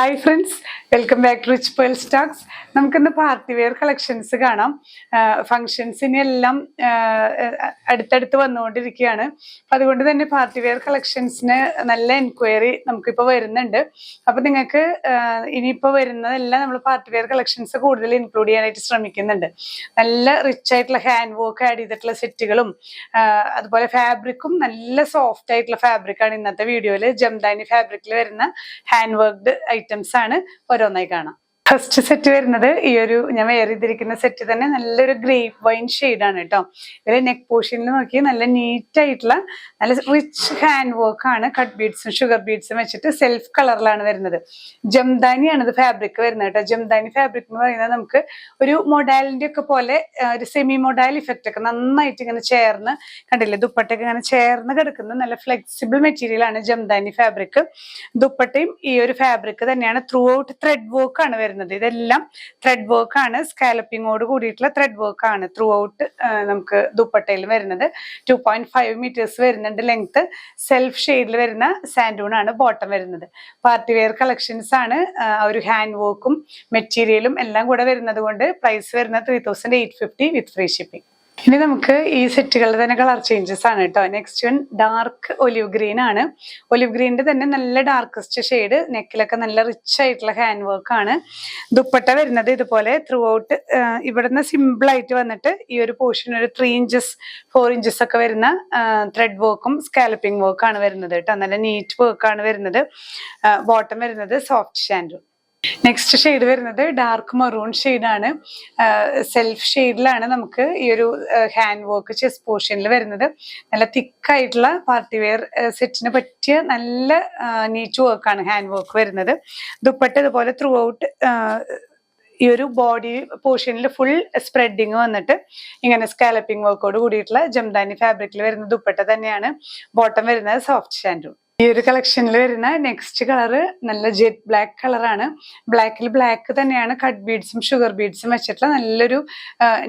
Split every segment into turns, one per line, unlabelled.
Hi friends, welcome back to Rich Pearl Stocks. നമുക്കിന്ന് party wear collections കാണാം. ഫങ്ഷൻസിന് എല്ലാം അടുത്തടുത്ത് വന്നുകൊണ്ടിരിക്കുകയാണ്. അപ്പം അതുകൊണ്ട് തന്നെ പാർട്ടി വെയർ കളക്ഷൻസിന് നല്ല എൻക്വയറി നമുക്കിപ്പോൾ വരുന്നുണ്ട്. അപ്പം നിങ്ങൾക്ക് ഇനിയിപ്പോൾ വരുന്നതെല്ലാം നമ്മൾ പാർട്ടി വെയർ കളക്ഷൻസ് കൂടുതൽ ഇൻക്ലൂഡ് ചെയ്യാനായിട്ട് ശ്രമിക്കുന്നുണ്ട്. നല്ല റിച്ച് ആയിട്ടുള്ള ഹാൻഡ് വർക്ക് ആഡ് ചെയ്തിട്ടുള്ള സെറ്റുകളും അതുപോലെ ഫാബ്രിക്കും നല്ല സോഫ്റ്റ് ആയിട്ടുള്ള ഫാബ്രിക്കാണ് ഇന്നത്തെ വീഡിയോയിൽ. ജംദാനി ഫാബ്രിക്കിൽ വരുന്ന ഹാൻഡ് വർക്ക്ഡ് ഐറ്റംസ് ആണ് ഓരോന്നായി കാണാം. ഫസ്റ്റ് സെറ്റ് വരുന്നത് ഈ ഒരു ഞാൻ വെയർ ചെയ്തിരിക്കുന്ന സെറ്റ് തന്നെ നല്ലൊരു ഗ്രേപ്പ് വൈൻ ഷെയ്ഡാണ് കേട്ടോ. ഇതിൽ നെക്ക് പോർഷനിൽ നോക്കി നല്ല നീറ്റ് ആയിട്ടുള്ള നല്ല റിച്ച് ഹാൻഡ് വർക്ക് ആണ്. കട്ട് ബീഡ്സും ഷുഗർ ബീഡ്സും വെച്ചിട്ട് സെൽഫ് കളറിലാണ് വരുന്നത്. ജംദാനിയാണ് ഇത് ഫാബ്രിക് വരുന്നത് കേട്ടോ. ജംദാനി ഫാബ്രിക് എന്ന് പറയുന്നത് നമുക്ക് ഒരു മൊഡാലിന്റെ ഒക്കെ പോലെ ഒരു സെമി മൊഡാൽ ഇഫക്റ്റ് ഒക്കെ നന്നായിട്ട് ഇങ്ങനെ ചേർന്ന് കണ്ടില്ലേ, ദുപ്പട്ടയൊക്കെ ഇങ്ങനെ ചേർന്ന് കിടക്കുന്ന നല്ല ഫ്ലെക്സിബിൾ മെറ്റീരിയൽ ആണ് ജംദാനി ഫാബ്രിക്. ദുപ്പട്ടയും ഈ ഒരു ഫാബ്രിക് തന്നെയാണ്. ത്രൂ ഔട്ട് ത്രെഡ് വർക്ക് ആണ് വരുന്നത്. ഇതെല്ലാം ത്രെഡ് വർക്ക് ആണ്, സ്കാലപ്പിങ്ങോട് കൂടിയിട്ടുള്ള ത്രെഡ് വർക്ക് ആണ് ത്രൂ ഔട്ട് നമുക്ക് ദുപ്പട്ടയിൽ വരുന്നത്. 2.5 meters വരുന്നുണ്ട് ലെങ്ത്. സെൽഫ് ഷെയ്ഡിൽ വരുന്ന സാൻഡൂൺ ആണ് ബോട്ടം വരുന്നത്. പാർട്ടി വെയർ കളക്ഷൻസ് ആണ്. ഒരു ഹാൻഡ് വർക്കും മെറ്റീരിയലും എല്ലാം കൂടെ വരുന്നത് കൊണ്ട് പ്രൈസ് വരുന്നത് 3850 വിത്ത് ഫ്രീ ഷിപ്പിംഗ്. ഇനി നമുക്ക് ഈ സെറ്റുകളുടെ തന്നെ കളർ ചേഞ്ചസ് ആണ് കേട്ടോ. Next one dark olive green ആണ്. ഒലിവ് ഗ്രീനിന്റെ തന്നെ നല്ല ഡാർക്കസ്റ്റ് ഷെയ്ഡ്. നെക്കിലൊക്കെ നല്ല റിച്ച് ആയിട്ടുള്ള ഹാൻഡ് വർക്ക് ആണ്. ദുപ്പട്ട വരുന്നത് ഇതുപോലെ ത്രൂ ഔട്ട് ഇവിടുന്ന് സിമ്പിൾ ആയിട്ട് വന്നിട്ട് ഈ ഒരു പോർഷൻ ഒരു 3 inches 4 inches ഒക്കെ വരുന്ന ത്രെഡ് വർക്കും സ്കാലപ്പിംഗ് വർക്കാണ് വരുന്നത് കേട്ടോ. നല്ല നീറ്റ് വർക്കാണ് വരുന്നത്. ബോട്ടം വരുന്നത് സോഫ്റ്റ് ഷാൻഡൂൺ. നെക്സ്റ്റ് ഷെയ്ഡ് വരുന്നത് ഡാർക്ക് മറൂൺ ഷെയ്ഡാണ്. സെൽഫ് ഷെയ്ഡിലാണ് നമുക്ക് ഈ ഒരു ഹാൻഡ് വർക്ക് ചെസ്റ്റ് പോർഷനിൽ വരുന്നത്. നല്ല തിക്കായിട്ടുള്ള പാർട്ടി വെയർ സെറ്റിന് പറ്റിയ നല്ല നീറ്റ് വർക്കാണ് ഹാൻഡ് വർക്ക് വരുന്നത്. ദുപ്പട്ട ഇതുപോലെ ത്രൂ ഔട്ട് ഈ ഒരു ബോഡി പോർഷനിൽ ഫുൾ സ്പ്രെഡിങ് വന്നിട്ട് ഇങ്ങനെ സ്കാലപ്പിംഗ് വർക്കോട് കൂടിയിട്ടുള്ള ജംദാനി ഫാബ്രിക്കിൽ വരുന്ന ദുപ്പട്ട തന്നെയാണ്. ബോട്ടം വരുന്നത് സോഫ്റ്റ് ഷാൻഡൂൺ. ഈ ഒരു കളക്ഷനിൽ വരുന്ന നെക്സ്റ്റ് കളറ് നല്ല ജെറ്റ് ബ്ലാക്ക് കളറാണ്. ബ്ലാക്കിൽ ബ്ലാക്ക് തന്നെയാണ് കട്ട് ബീഡ്സും ഷുഗർ ബീഡ്സും വെച്ചിട്ടുള്ള നല്ലൊരു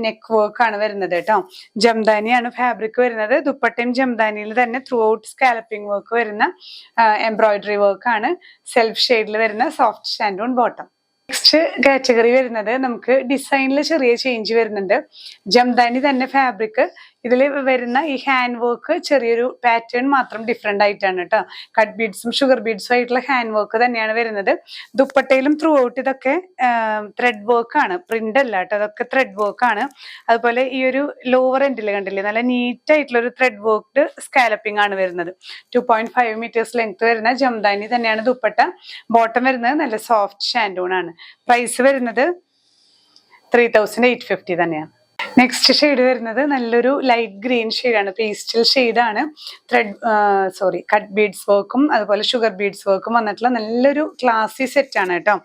നെക്ക് വർക്ക് ആണ് വരുന്നത് കേട്ടോ. ജംദാനിയാണ് ഫാബ്രിക് വരുന്നത്. ദുപ്പട്ടയും ജംദാനിയിൽ തന്നെ ത്രൂ ഔട്ട് സ്കാലപ്പിംഗ് വർക്ക് വരുന്ന എംബ്രോയിഡറി വർക്ക് ആണ്. സെൽഫ് ഷെയ്ഡിൽ വരുന്ന soft shantoon bottom. Next category വരുന്നത് നമുക്ക് ഡിസൈനിൽ ചെറിയ ചേഞ്ച് വരുന്നുണ്ട്. ജംദാനി തന്നെ ഫാബ്രിക്. ഇതിൽ വരുന്ന ഈ ഹാൻഡ് വർക്ക് ചെറിയൊരു പാറ്റേൺ മാത്രം ഡിഫറെന്റ് ആയിട്ടാണ് കേട്ടോ. കട്ട് ബീഡ്സും ഷുഗർ ബീഡ്സും ആയിട്ടുള്ള ഹാൻഡ് വർക്ക് തന്നെയാണ് വരുന്നത്. ദുപ്പട്ടയിലും ത്രൂ ഔട്ട് ഇതൊക്കെ ത്രെഡ് വർക്ക് ആണ്, പ്രിന്റ് അല്ല കേട്ടോ. അതൊക്കെ ത്രെഡ് വർക്ക് ആണ്. അതുപോലെ ഈ ഒരു ലോവർ എൻഡിൽ കണ്ടില്ലേ, നല്ല നീറ്റ് ആയിട്ടുള്ള ഒരു ത്രെഡ് വർക്ക്ഡ് സ്കാലപ്പിംഗ് ആണ് വരുന്നത്. 2.5 meters ലെങ്ത് വരുന്ന ജംദാനി തന്നെയാണ് ദുപ്പട്ട. ബോട്ടം വരുന്നത് നല്ല സോഫ്റ്റ് ഷാൻഡൂൺ ആണ്. പ്രൈസ് വരുന്നത് 3850 തന്നെയാണ്. നെക്സ്റ്റ് ഷെയ്ഡ് വരുന്നത് നല്ലൊരു ലൈറ്റ് ഗ്രീൻ ഷെയ്ഡാണ്. പേസ്റ്റൽ ഷെയ്ഡാണ്. കട്ട് ബീഡ്സ് വർക്കും അതുപോലെ ഷുഗർ ബീഡ്സ് വർക്കും വന്നിട്ടുള്ള നല്ലൊരു ക്ലാസി സെറ്റ് ആണ് കേട്ടോ.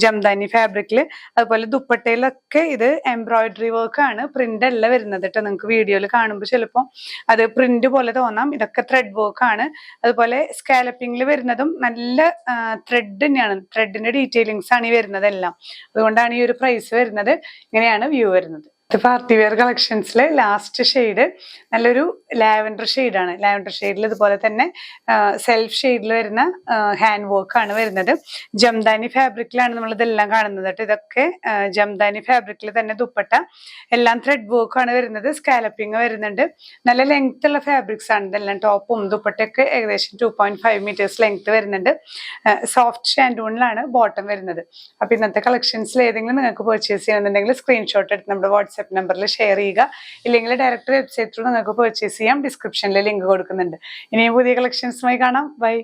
ജംദാനി ഫാബ്രിക്കിൽ. അതുപോലെ ദുപ്പട്ടയിലൊക്കെ ഇത് എംബ്രോയിഡറി വർക്കാണ്, പ്രിന്റ് അല്ല വരുന്നത് കേട്ടോ. നിങ്ങൾക്ക് വീഡിയോയിൽ കാണുമ്പോൾ ചിലപ്പോൾ അത് പ്രിന്റ് പോലെ തോന്നാം. ഇതൊക്കെ ത്രെഡ് വർക്കാണ്. അതുപോലെ സ്കാലപ്പിംഗിൽ വരുന്നതും നല്ല ത്രെഡ് തന്നെയാണ്. ത്രെഡിന്റെ ഡീറ്റെയിലിങ്സ് ആണ് ഈ വരുന്നതെല്ലാം. അതുകൊണ്ടാണ് ഈ ഒരു പ്രൈസ് വരുന്നത്. ഇങ്ങനെയാണ് വ്യൂ വരുന്നത്. പാർട്ടി വെയർ കളക്ഷൻസിലെ ലാസ്റ്റ് ഷെയ്ഡ് നല്ലൊരു ലാവൻഡർ ഷെയ്ഡാണ്. ലാവൻഡർ ഷെയ്ഡിൽ ഇതുപോലെ തന്നെ സെൽഫ് ഷെയ്ഡിൽ വരുന്ന ഹാൻഡ് വർക്ക് ആണ് വരുന്നത്. ജംദാനി ഫാബ്രിക്കിലാണ് നമ്മൾ ഇതെല്ലാം കാണുന്നത് കേട്ടോ. ഇതൊക്കെ ജംദാനി ഫാബ്രിക്കിൽ തന്നെ ദുപ്പട്ട എല്ലാം ത്രെഡ് വർക്ക് ആണ് വരുന്നത്. സ്കാലപ്പിംഗ് വരുന്നുണ്ട്. നല്ല ലെങ്ത് ഉള്ള ഫാബ്രിക്സ് ആണ് ഇതെല്ലാം. ടോപ്പും ദുപ്പട്ടയൊക്കെ ഏകദേശം 2.5 meters ലെങ്ത് വരുന്നുണ്ട്. സോഫ്റ്റ് ഷാൻഡൂണിലാണ് ബോട്ടം വരുന്നത്. അപ്പൊ ഇന്നത്തെ കളക്ഷൻസിൽ ഏതെങ്കിലും നിങ്ങൾക്ക് പർച്ചേസ് ചെയ്യണമെന്നുണ്ടെങ്കിൽ സ്ക്രീൻഷോട്ട് എടുത്ത് നമ്മുടെ വാട്സ്ആപ്പ് നമ്പറിൽ ഷെയർ ചെയ്യുക. ഇല്ലെങ്കിൽ ഡയറക്റ്റ് വെബ്സൈറ്റ് ത്രൂ നിങ്ങൾക്ക് പർച്ചേസ് ചെയ്യാം. ഡിസ്ക്രിപ്ഷനിൽ ലിങ്ക് കൊടുക്കുന്നുണ്ട്. ഇനിയും പുതിയ കളക്ഷൻസുമായി കാണാം. ബൈ.